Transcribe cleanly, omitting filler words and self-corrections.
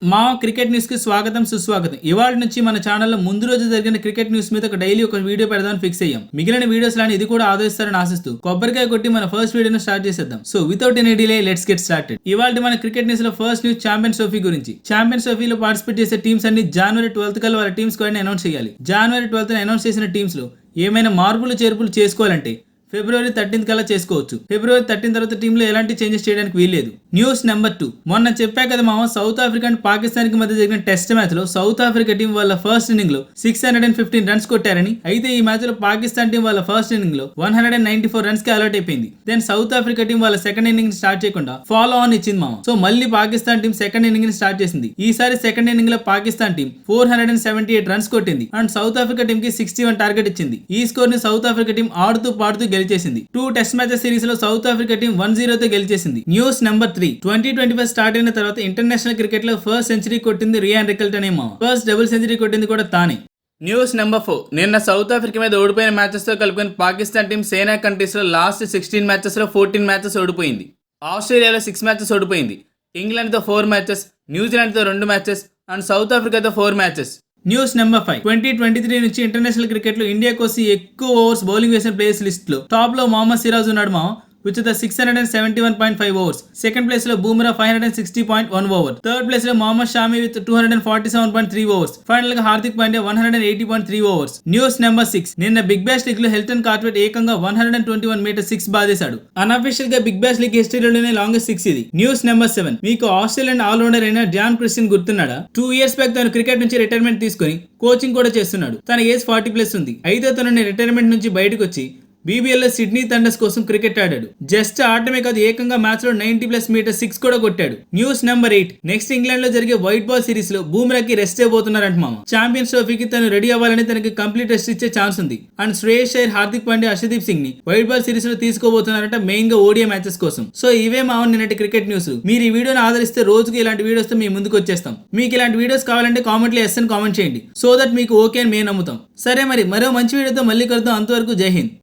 మా cricket news కి స్వాగతం సుస్వాగతం. ఇవాళ నుంచి మన ఛానల్లో ముందు రోజు జరిగిన క్రికెట్ న్యూస్ మీద డైలీ ఒక వీడియో పెడదామని ఫిక్స్ అయ్యాం. మిగిలిన వీడియోస్ లాని ఇది కూడా ఆదరిస్తారని ఆశిస్తూ కొబ్బరికాయ కొట్టి మన ఫస్ట్ వీడియోను స్టార్ట్ చేసేద్దాం. So without any delay let's get started. ఇవాళ మన క్రికెట్ న్యూస్ లో ఫస్ట్ న్యూస్ ఛాంపియన్స్ ట్రోఫీ గురించి. ఛాంపియన్స్ ట్రోఫీలో పార్టిసిపేట్ చేసే టీమ్స్ అన్ని జనవరి 12 కల్లా వాళ్ళ టీమ్స్ కూడా అనౌన్స్ చేయాలి. జనవరి 12 అనౌన్స్ చేసిన టీమ్స్ లో ఏమైనా మార్పులు చేర్పులు చేసుకోవాలంటే ఫిబ్రవరి 13 కల్లా చేసుకోవచ్చు. ఫిబ్రవరి 13 తర్వాత టీంలో ఎలాంటి చేంజెస్ చేయడానికి వీల్లేదు. News number 2. మొన్న చెప్పా కదా మామ, సౌత్ ఆఫ్రికా అండ్ పాకిస్తాన్ కి మధ్య జరిగిన టెస్ట్ మ్యాచ్ లో సౌత్ ఆఫ్రికా టీం వాళ్ళ ఫస్ట్ ఇన్నింగ్ లో 615 రన్స్ కొట్టారని. అయితే ఈ మ్యాచ్ లో పాకిస్తాన్ టీం వాళ్ళ ఫస్ట్ ఇన్నింగ్ లో 194 రన్స్ కి అలర్ట్ అయిపోయింది. దెన్ సౌత్ ఆఫ్రికా టీం వాళ్ళ సెకండ్ ఇన్నింగ్ స్టార్ట్ చేయకుండా ఫాలో ఆన్ ఇచ్చింది మామ. సో మళ్ళీ పాకిస్తాన్ టీం సెకండ్ ఇన్నింగ్ ని స్టార్ట్ చేసింది. ఈసారి సెకండ్ ఇన్నింగ్ లో పాకిస్తాన్ టీం 478 రన్స్ కొట్టింది అండ్ సౌత్ ఆఫ్రికా టీం కి 61 టార్గెట్ ఇచ్చింది. ఈ స్కోర్ ని సౌత్ ఆఫ్రికా టీం ఆడుతూ పాడుతూ గెలిచేసింది. 2 టెస్ట్ మ్యాచెస్ సిరీస్ లో సౌత్ ఆఫ్రికా టీం 1-0 తో గెలిచేసింది. News number 3. 2025 స్టార్ట్ అయిన తర్వాత ఇంటర్నేషనల్ క్రికెట్ లో ఫస్ట్ సెంచరీ కొట్టింది రియాన్ రికల్టన్ అనే మామ. ఫస్ట్ డబుల్ సెంచరీ కొట్టింది కూడా తానే. News number 4. నిన్న సౌత్ ఆఫ్రికా మీద ఓడిపోయిన మ్యాచెస్ తో కలుపుకొని పాకిస్తాన్ టీం సేనా కంట్రీస్ లో లాస్ట్ 16 మ్యాచెస్ లో 14 మ్యాచెస్ ఓడిపోయింది. ఆస్ట్రేలియాలో 6 మ్యాచెస్ ఓడిపోయింది. ఇంగ్లాండ్ తో 4 మ్యాచెస్, న్యూజిలాండ్ తో 2 మ్యాచెస్ అండ్ సౌత్ ఆఫ్రికాతో 4 మ్యాచెస్. News number 5. 2023 నుంచి ఇంటర్నేషనల్ క్రికెట్ లో ఇండియా కోసం ఎక్కువ ఓవర్స్ బౌలింగ్ వేసిన ప్లేయర్స్ లిస్ట్ లో టాప్ లో మొహమ్మద్ సిరాజ్ ఉన్నాడు మా, with the 671.5 overs. Second place లో బూమ్రా 560.1 over. Third place లో Mohammed Shami with 247.3 overs. Final గా Hardik Pandya 180.3 overs. News number 6. నిన్న బిగ్ బ్యాష్ లీగ్ లో హెల్టన్ కార్ట్వెట్ ఏకంగా 121 మీటర్ 6 బాదేశాడు. అన్అఫీషియల్ గా బిగ్ బ్యాష్ లీగ్ హిస్టరీలోనే లాంగెస్ట్ 6 ఇది. News number 7. మీకు ఆస్ట్రేలియన్ ఆల్రౌండర్ అయిన జాన్ క్రిస్టియన్ గుర్తున్నాడా? 2 years బ్యాక్ తను క్రికెట్ నుంచి రిటైర్మెంట్ తీసుకుని కోచింగ్ కూడా చేస్తున్నాడు. తన ఏజ్ 40+ ఉంది. అయితే తను రిటైర్మెంట్ నుంచి బయటకు వచ్చి బీబీఎల్ లో సిడ్నీ థండర్స్ కోసం క్రికెట్ ఆడాడు. జస్ట్ ఆడమే కాదు, ఏకంగా మ్యాచ్ లో 90+ మీటర్ 6 కూడా కొట్టాడు. News number 8. నెక్స్ట్ ఇంగ్లాండ్ లో జరిగే వైట్ బాల్ సిరీస్ లో బూమ్రాకి రెస్ట్ అయిపోతున్నారంట మామ. ఛాంపియన్స్ ట్రోఫీకి తను రెడీ అవ్వాలని తనకి కంప్లీట్ రెస్ట్ ఇచ్చే ఛాన్స్ ఉంది. అండ్ శ్రేయస్ అయ్యర్, హార్దిక్ పాండ్యా, హర్షదీప్ సింగ్ ని వైట్ బాల్ సిరీస్ లో తీసుకోబోతున్నారంట, మెయిన్ గా ఓడిఐ మ్యాచెస్ కోసం. సో ఇవే మామ నిన్నటి క్రికెట్ న్యూస్. మీరు ఈ వీడియోని ఆదరిస్తే రోజుకి ఇలాంటి వీడియోస్ తో మీ ముందుకు వచ్చేస్తాం. మీకు ఇలాంటి వీడియోస్ కావాలంటే కామెంట్ లో ఎస్ అని కామెంట్ చేయండి, సో దట్ మీకు ఓకే అని మేము నమ్ముతాం. సరే మరి మరో మంచి వీడియోతో మళ్ళీ కలుద్దాం. అంతవరకు జై హింద్.